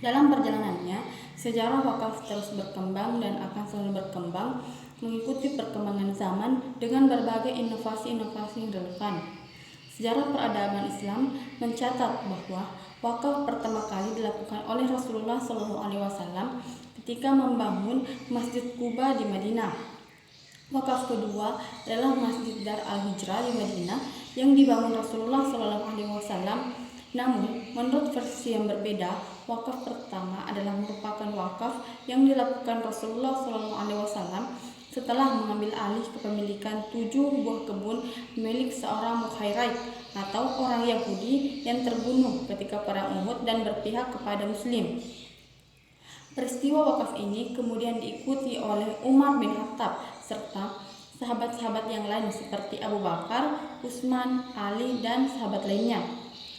Dalam perjalanannya, sejarah wakaf terus berkembang dan akan selalu berkembang mengikuti perkembangan zaman dengan berbagai inovasi-inovasi yang relevan. Sejarah peradaban Islam mencatat bahwa wakaf pertama kali dilakukan oleh Rasulullah SAW ketika membangun Masjid Quba di Madinah. Wakaf kedua adalah Masjid Dar Al-Hijrah di Madinah yang dibangun Rasulullah SAW. Namun, menurut versi yang berbeda, wakaf pertama adalah merupakan wakaf yang dilakukan Rasulullah SAW setelah mengambil alih kepemilikan 7 buah kebun milik seorang Mukhairaj atau orang Yahudi yang terbunuh ketika perang Uhud dan berpihak kepada Muslim. Peristiwa wakaf ini kemudian diikuti oleh Umar bin Khattab serta sahabat-sahabat yang lain seperti Abu Bakar, Utsman, Ali, dan sahabat lainnya.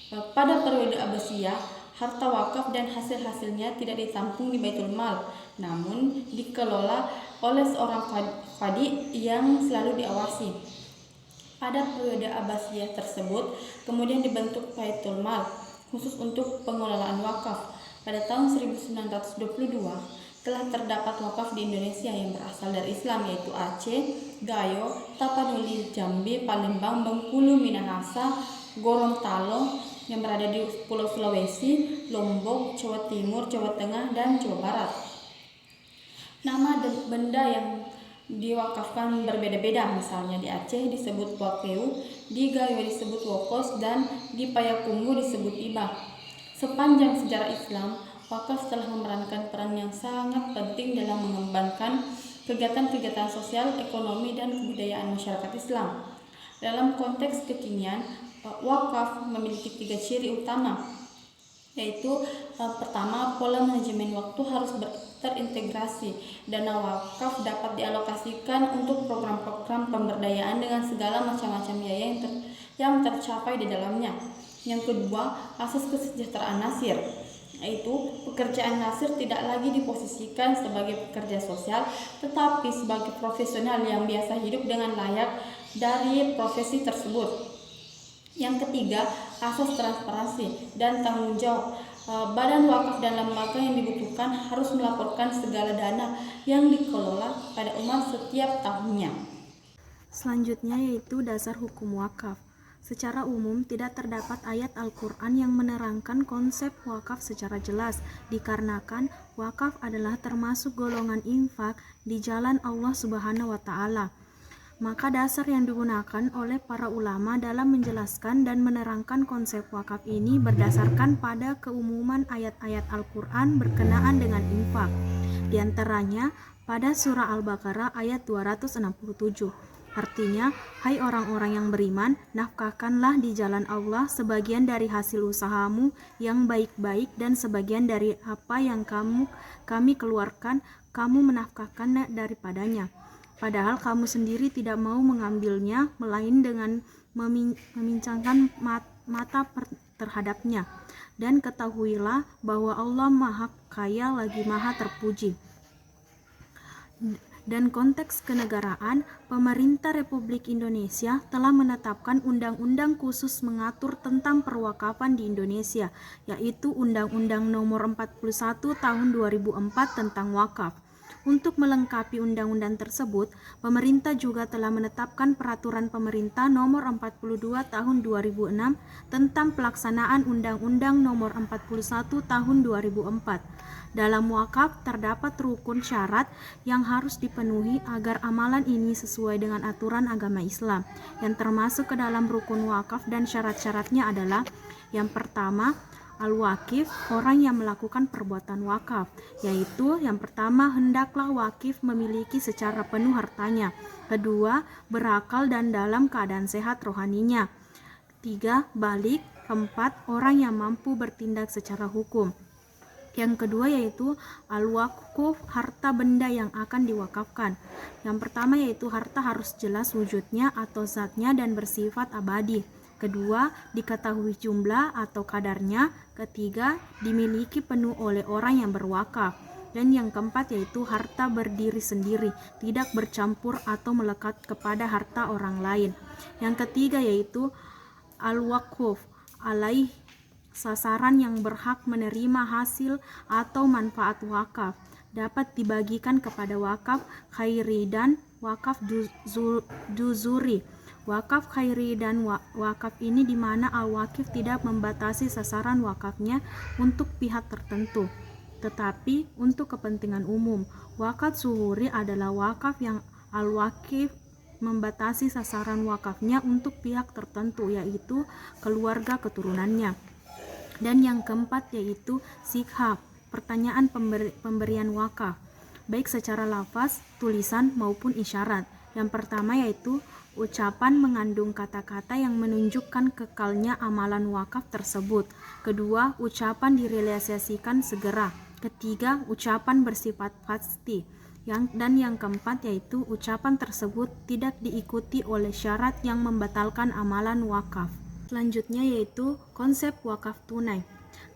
Pada periode Abbasiyah, harta wakaf dan hasil-hasilnya tidak ditampung di Baitul Mal, namun dikelola oleh seorang qadi yang selalu diawasi. Pada periode Abbasiyah tersebut, kemudian dibentuk Baitul Mal khusus untuk pengelolaan wakaf. Pada tahun 1922, telah terdapat wakaf di Indonesia yang berasal dari Islam yaitu Aceh, Gayo, Tapanuli, Jambi, Palembang, Bengkulu, Minahasa, Gorontalo yang berada di Pulau Sulawesi, Lombok, Jawa Timur, Jawa Tengah, dan Jawa Barat. Nama benda yang diwakafkan berbeda-beda, misalnya di Aceh disebut wakeu, di Gayo disebut wokos, dan di Payakumbuh disebut ibah. Sepanjang sejarah Islam, wakaf telah memerankan peran yang sangat penting dalam mengembangkan kegiatan-kegiatan sosial, ekonomi, dan kebudayaan masyarakat Islam. Dalam konteks kekinian, wakaf memiliki 3 ciri utama, yaitu pertama, pola manajemen waktu harus terintegrasi. Dana wakaf dapat dialokasikan untuk program-program pemberdayaan dengan segala macam-macam biaya yang tercapai di dalamnya. Yang kedua, asas kesejahteraan nasir, yaitu pekerjaan nasir tidak lagi diposisikan sebagai pekerja sosial, tetapi sebagai profesional yang biasa hidup dengan layak dari profesi tersebut. Yang ketiga, asas transparansi dan tanggung jawab. Badan wakaf dan lembaga yang dibutuhkan harus melaporkan segala dana yang dikelola pada umat setiap tahunnya. Selanjutnya yaitu dasar hukum wakaf. Secara umum tidak terdapat ayat Al-Quran yang menerangkan konsep wakaf secara jelas, dikarenakan wakaf adalah termasuk golongan infak di jalan Allah Subhanahu wa Ta'ala. Maka dasar yang digunakan oleh para ulama dalam menjelaskan dan menerangkan konsep wakaf ini berdasarkan pada keumuman ayat-ayat Al-Quran berkenaan dengan infak. Di antaranya pada surah Al-Baqarah ayat 267. Artinya, hai orang-orang yang beriman, nafkahkanlah di jalan Allah sebagian dari hasil usahamu yang baik-baik dan sebagian dari apa yang kami keluarkan, kamu menafkahkan daripadanya. Padahal kamu sendiri tidak mau mengambilnya, melain dengan memincangkan mata terhadapnya. Dan ketahuilah bahwa Allah Maha Kaya lagi Maha Terpuji. Dan konteks kenegaraan, pemerintah Republik Indonesia telah menetapkan undang-undang khusus mengatur tentang perwakafan di Indonesia, yaitu Undang-Undang Nomor 41 Tahun 2004 tentang wakaf. Untuk melengkapi undang-undang tersebut, pemerintah juga telah menetapkan Peraturan Pemerintah Nomor 42 Tahun 2006 tentang pelaksanaan Undang-Undang Nomor 41 Tahun 2004. Dalam wakaf terdapat rukun syarat yang harus dipenuhi agar amalan ini sesuai dengan aturan agama Islam. Yang termasuk ke dalam rukun wakaf dan syarat-syaratnya adalah: yang pertama, al-wakif, orang yang melakukan perbuatan wakaf, yaitu yang pertama, hendaklah wakif memiliki secara penuh hartanya. Kedua, berakal dan dalam keadaan sehat rohaninya. Tiga, balik. Keempat, orang yang mampu bertindak secara hukum. Yang kedua yaitu al-wakuf, harta benda yang akan diwakafkan. Yang pertama yaitu harta harus jelas wujudnya atau zatnya dan bersifat abadi. Kedua, diketahui jumlah atau kadarnya. Ketiga, dimiliki penuh oleh orang yang berwakaf. Dan yang keempat yaitu harta berdiri sendiri, tidak bercampur atau melekat kepada harta orang lain. Yang ketiga yaitu al-wakuf alaih sasaran yang berhak menerima hasil atau manfaat wakaf dapat dibagikan kepada wakaf khairi dan wakaf duzuri. Wakaf khairi dan wakaf ini di mana al-wakif tidak membatasi sasaran wakafnya untuk pihak tertentu, tetapi untuk kepentingan umum. Wakaf zuhuri adalah wakaf yang al-wakif membatasi sasaran wakafnya untuk pihak tertentu, yaitu keluarga keturunannya. Dan yang keempat yaitu sikha, pertanyaan pemberian wakaf, baik secara lafaz, tulisan maupun isyarat. Yang pertama yaitu ucapan mengandung kata-kata yang menunjukkan kekalnya amalan wakaf tersebut. Kedua, ucapan direalisasikan segera. Ketiga, ucapan bersifat pasti. Dan yang keempat yaitu ucapan tersebut tidak diikuti oleh syarat yang membatalkan amalan wakaf. Selanjutnya yaitu konsep wakaf tunai.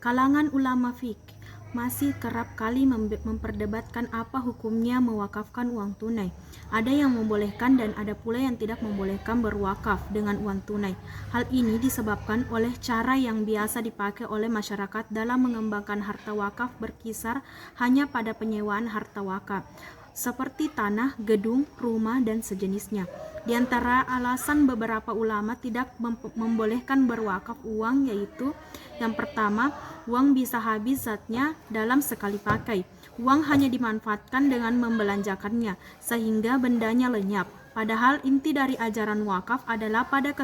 Kalangan ulama fikih masih kerap kali memperdebatkan apa hukumnya mewakafkan uang tunai. Ada yang membolehkan dan ada pula yang tidak membolehkan berwakaf dengan uang tunai. Hal ini disebabkan oleh cara yang biasa dipakai oleh masyarakat dalam mengembangkan harta wakaf berkisar hanya pada penyewaan harta wakaf, seperti tanah, gedung, rumah, dan sejenisnya. Di antara alasan beberapa ulama tidak membolehkan berwakaf uang yaitu: yang pertama, uang bisa habis zatnya dalam sekali pakai. Uang hanya dimanfaatkan dengan membelanjakannya, sehingga bendanya lenyap. Padahal inti dari ajaran wakaf adalah pada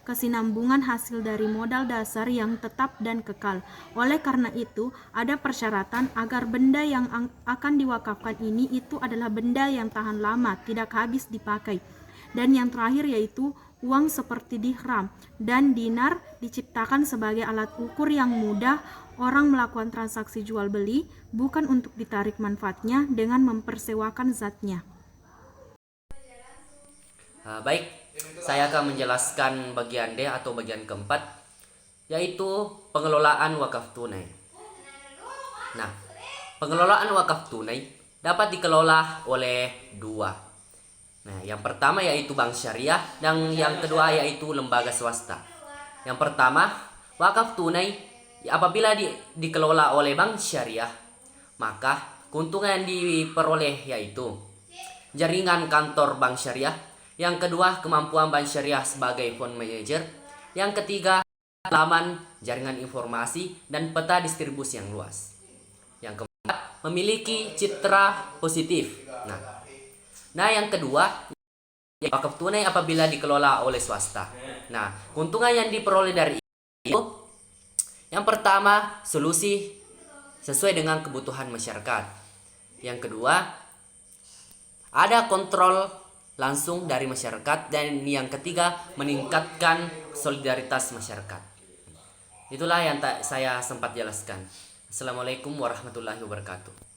kesinambungan hasil dari modal dasar yang tetap dan kekal. Oleh karena itu, ada persyaratan agar benda yang akan diwakafkan ini itu adalah benda yang tahan lama, tidak habis dipakai. Dan yang terakhir yaitu uang seperti dirham dan dinar diciptakan sebagai alat ukur yang mudah orang melakukan transaksi jual beli, bukan untuk ditarik manfaatnya dengan mempersewakan zatnya. Baik, saya akan menjelaskan bagian D atau bagian keempat, yaitu pengelolaan wakaf tunai. Nah, pengelolaan wakaf tunai dapat dikelola oleh dua. Nah, yang pertama yaitu bank syariah dan yang kedua yaitu lembaga swasta. Yang pertama, wakaf tunai apabila dikelola oleh bank syariah, maka keuntungan yang diperoleh yaitu jaringan kantor bank syariah. Yang kedua, kemampuan bank syariah sebagai fund manager. Yang ketiga, pengalaman, jaringan informasi, dan peta distribusi yang luas. Yang keempat, memiliki citra positif. Nah, yang kedua, wakaf tunai apabila dikelola oleh swasta. Nah, keuntungan yang diperoleh dari itu, yang pertama, solusi sesuai dengan kebutuhan masyarakat. Yang kedua, ada kontrol langsung dari masyarakat. Dan yang ketiga, meningkatkan solidaritas masyarakat. Itulah yang saya sempat jelaskan. Assalamualaikum warahmatullahi wabarakatuh.